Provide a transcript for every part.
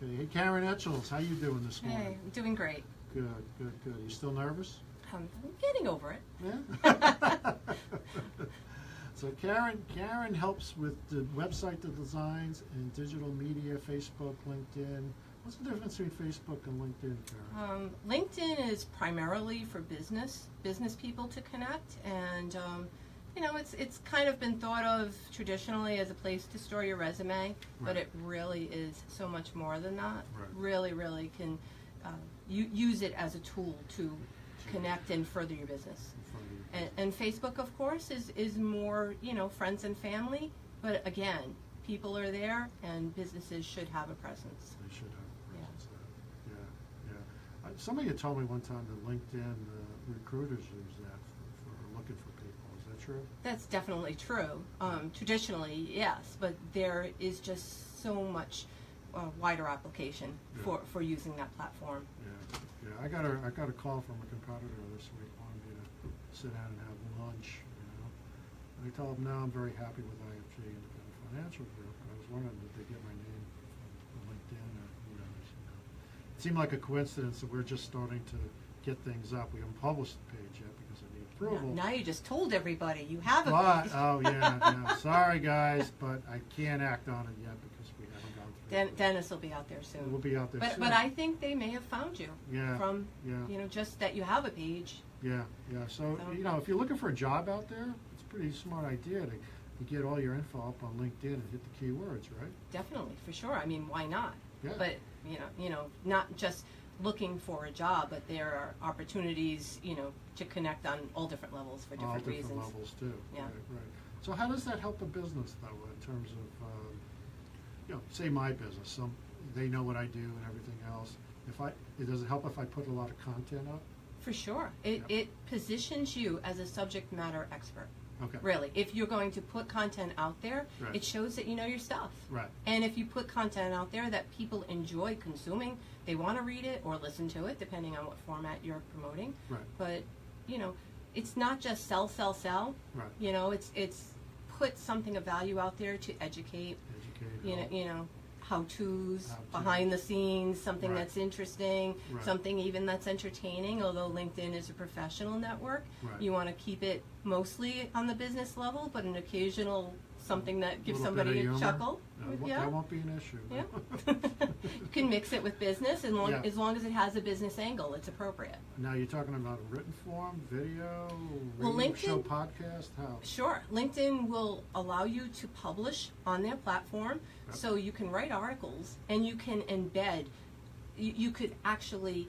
Okay. Hey, Karen Etchells, how you doing this morning? Hey, I'm doing great. Good, good, good. You still nervous? I'm getting over it. Yeah. So Karen helps with the website designs and digital media, Facebook, LinkedIn. What's the difference between Facebook and LinkedIn, Karen? LinkedIn is primarily for business people to connect, and it's kind of been thought of traditionally as a place to store your resume, but Right. it really is so much more than that. Right. Really can use it as a tool to connect and further your business. And Facebook, of course, is more, friends and family, but again, people are there and businesses should have a presence. They should have a presence there. Yeah. Somebody had told me one time that LinkedIn recruiters use that for looking for people. Is that true? That's definitely true. Traditionally, yes, but there is just so much wider application for using that platform. Yeah. I got a call from a competitor this week, wanted me to sit down and have lunch. And I told him, no, I'm very happy with IFG Independent Financial Group. I was wondering, did they get my name from LinkedIn or who knows? It seemed like a coincidence that we're just starting to get things up. We haven't published the page yet because I need approval. Now you just told everybody you have a But, page. oh yeah, sorry guys, but I can't act on it yet because we haven't gone through it. Dennis will be out there soon. We'll be out there soon. But I think they may have found you from just that you have a page. Yeah. So, if you're looking for a job out there, it's a pretty smart idea to get all your info up on LinkedIn and hit the keywords, right? Definitely, for sure. I mean, why not? Yeah. But not just looking for a job, but there are opportunities, to connect on all different levels for different reasons. All different levels too. Yeah. Right. So how does that help a business though, in terms of, say my business, they know what I do and everything else. Does it help if I put a lot of content up? For sure. It positions you as a subject matter expert. Okay. Really. If you're going to put content out there, Right. it shows that you know your stuff. Right. And if you put content out there that people enjoy consuming, they want to read it or listen to it, depending on what format you're promoting. Right. But, it's not just sell. Right. It's put something of value out there to educate. Help. How-tos, behind the scenes, something Right. that's interesting, Right. something even that's entertaining, although LinkedIn is a professional network. Right. You want to keep it mostly on the business level, but an occasional something that gives Little bit somebody of a humor? chuckle. That won't be an issue. Yeah. You can mix it with business, and Yeah. as long as it has a business angle, it's appropriate. Now you're talking about a written form, video, Well, radio LinkedIn- show, podcast, how? Sure. LinkedIn will allow you to publish on their platform, Yep. so you can write articles and you can embed. You could actually,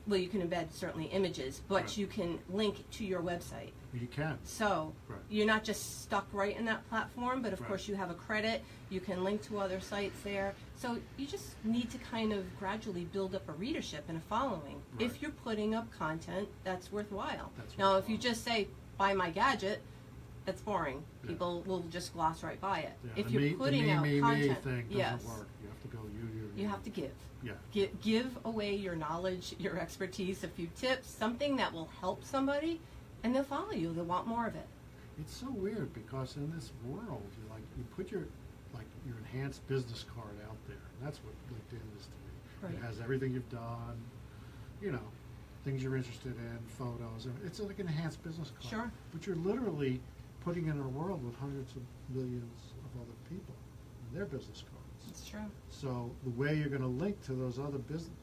you can embed certainly images, but Right. you can link to your website. You can. So Right. you're not just stuck right in that platform, but of Right. course you have a credit. You can link to other sites there. So you just need to kind of gradually build up a readership and a following. Right. If you're putting up content that's worthwhile. That's Now, if you worthwhile. just say, buy my gadget, that's boring. Yeah. People will just gloss right by it. Yeah, If the you're me, putting the out me content, thing doesn't yes, work. You have to go you. you have to give. Yeah. Give away your knowledge, your expertise, a few tips, something that will help somebody, and they'll follow you. They'll want more of it. It's so weird because in this world, you put your enhanced business card out there. And that's what LinkedIn is to me. Right. It has everything you've done, things you're interested in, photos. It's like an enhanced business card. Sure. But you're literally putting in a world with hundreds of millions of other people and their business cards. It's true. So the way you're going to link to those other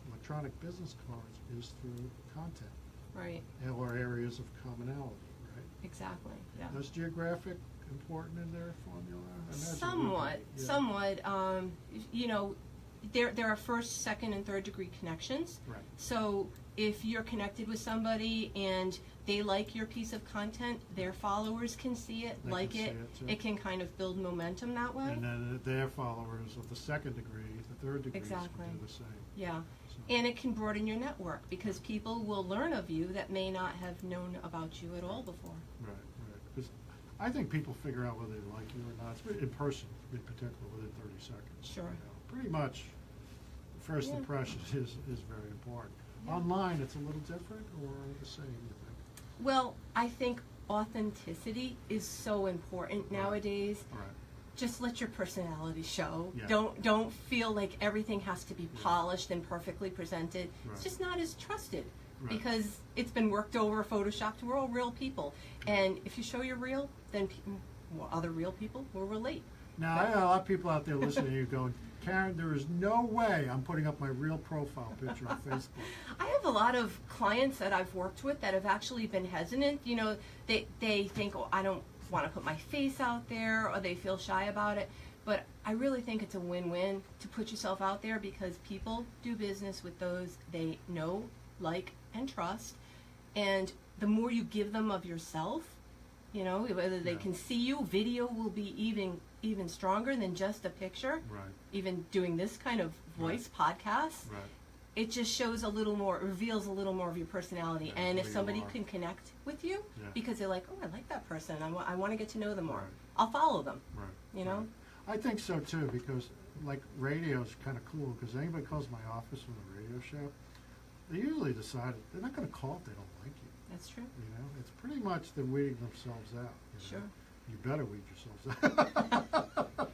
electronic business cards is through content Right. or areas of commonality, right? Exactly. Yeah. Is geographic important in their formula? I imagine it Somewhat. would be, yeah. Somewhat. There are first, second, and third degree connections. Right. So if you're connected with somebody and they like your piece of content, their followers can see it, They like can see it. it, too. It can kind of build momentum that way. And then their followers of the second degree, the third degree, Exactly. can do the same. Yeah. So, And it can broaden your network because people will learn of you that may not have known about you at all before. right. Because I think people figure out whether they like you or not. It's in person, in particular, within 30 seconds. Sure. Pretty much, first Yeah. impression is very important. Yeah. Online, it's a little different or the same, you think? Well, I think authenticity is so important Right. nowadays. Right. just let your personality show. Yeah. Don't feel like everything has to be polished and perfectly presented. Right. It's just not as trusted. Right. Because it's been worked over, photoshopped. We're all real people, and if you show you're real, then other real people will relate. Now, I know a lot of people out there listening to you going, Karen, there is no way I'm putting up my real profile picture on Facebook. I have a lot of clients that I've worked with that have actually been hesitant. You know, they think, oh, I don't want to put my face out there, or they feel shy about it. But I really think it's a win-win to put yourself out there, because people do business with those they know, like, and trust. And the more you give them of yourself, you know, whether they can see you, video will be even stronger than just a picture. Right. Even doing this kind of voice podcast, Right. it just shows a little more, reveals a little more of your personality. Yeah, and if who you somebody are. can connect with you, Yeah. because they're like, oh, I like that person, I want to get to know them more, Right. I'll follow them. Right. You know? Right. I think so too, because like radio's kind of cool, because anybody calls my office from the radio show, they usually decide they're not going to call if they don't like you. That's true. You know, it's pretty much they're weeding themselves out. You know? Sure. You better weed yourselves out.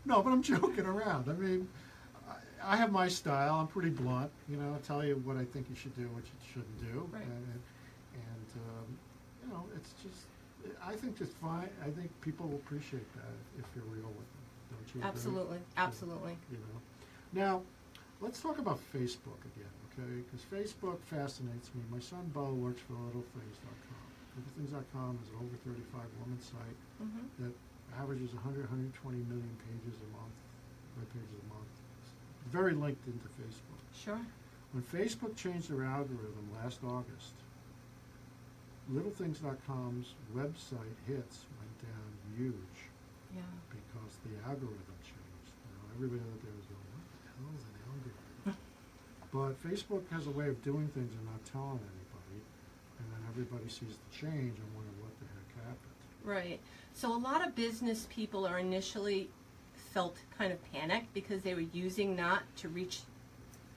No, but I'm joking around. I mean, I have my style. I'm pretty blunt. You know, I'll tell you what I think you should do, what you shouldn't do. Right. And you know, it's just, I think it's fine. I think people will appreciate that if you're real with them. Don't you agree? Absolutely. Absolutely. You know. Now, let's talk about Facebook again, okay? Because Facebook fascinates me. My son Bo works for littlethings.com. Littlethings.com is an over 35 woman site Mm-hmm. that averages 100, 120 million pages a month, web pages a month. It's very linked into Facebook. Sure. When Facebook changed their algorithm last August, littlethings.com's website hits went down huge Yeah. because the algorithm changed. You know, everybody out there was going, what the hell is an algorithm? But Facebook has a way of doing things and not telling anybody, and then everybody sees the change and wonder what the heck happened. Right. So a lot of business people are initially felt kind of panicked because they were using that to reach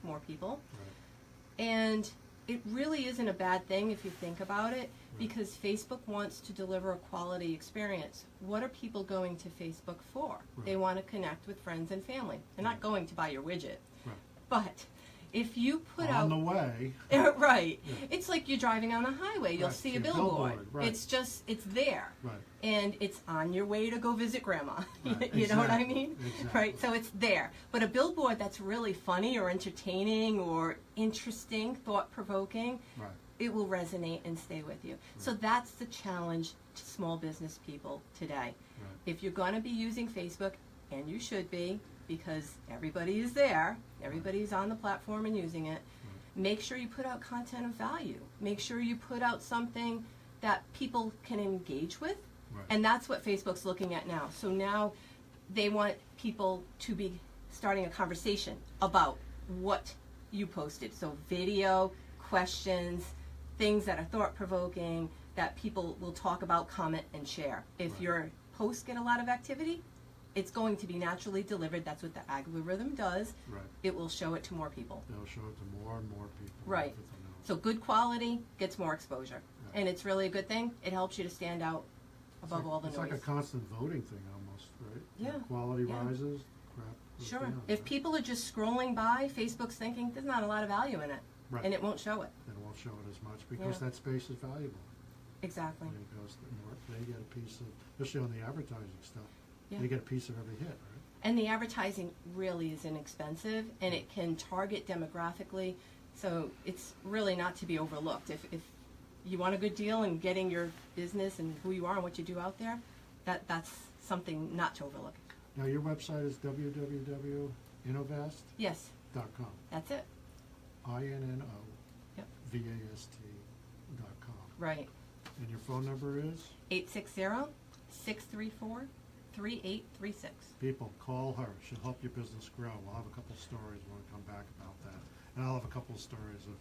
more people. Right. And it really isn't a bad thing if you think about it, because Facebook wants to deliver a quality experience. What are people going to Facebook for? Right. They want to connect with friends and family. They're not going to buy your widget. Right. But if you put On out the way. right, Yeah. it's like you're driving on the highway. You'll Right, see see a a billboard. billboard, right. It's just, it's there. Right. And it's on your way to go visit grandma. Right, You know what I exactly, mean? exactly. Right, so it's there. But a billboard that's really funny or entertaining or interesting, thought-provoking, Right. it will resonate and stay with you. So that's the challenge to small business people today. Right. If you're going to be using Facebook, and you should be, because everybody is there, everybody's on the platform and using it, make sure you put out content of value. Make sure you put out something that people can engage with. Right. And that's what Facebook's looking at now. So now they want people to be starting a conversation about what you posted. So video, questions, things that are thought-provoking, that people will talk about, comment, and share. If Right. your posts get a lot of activity, it's going to be naturally delivered. That's what the algorithm does. Right. It will show it to more people. They'll show it to more and more people. Right. Everything else. So good quality gets more exposure. Yeah. And it's really a good thing. It helps you to stand out It's above like, all the it's noise. like a constant voting thing almost, right? Yeah, Quality yeah. rises, crap goes Sure. down, If right? people are just scrolling by, Facebook's thinking there's not a lot of value in it. Right. And it won't show it. Then it won't show it as much because Yeah. that space is valuable. Exactly. And it goes, they get a piece of, especially on the advertising stuff, Yeah. they get a piece of every hit, right? And the advertising really is inexpensive, and it can target demographically, so it's really not to be overlooked. If you want a good deal in getting your business and who you are and what you do out there, that's something not to overlook. Now, your website is www.innovast.com. Yes, that's it. INNOVAST.com. Right. And your phone number is? 860-634-3836. People, call her. She'll help your business grow. We'll have a couple stories when we come back about that. And I'll have a couple of stories of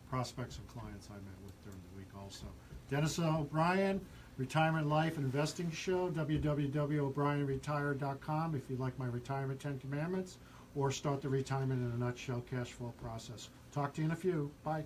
prospects and clients I met with during the week also. Denis O'Brien, Retirement Life and Investing Show, www.o'brienretire.com if you like my Retirement 10 Commandments, or start the Retirement in a Nutshell cash flow process. Talk to you in a few. Bye.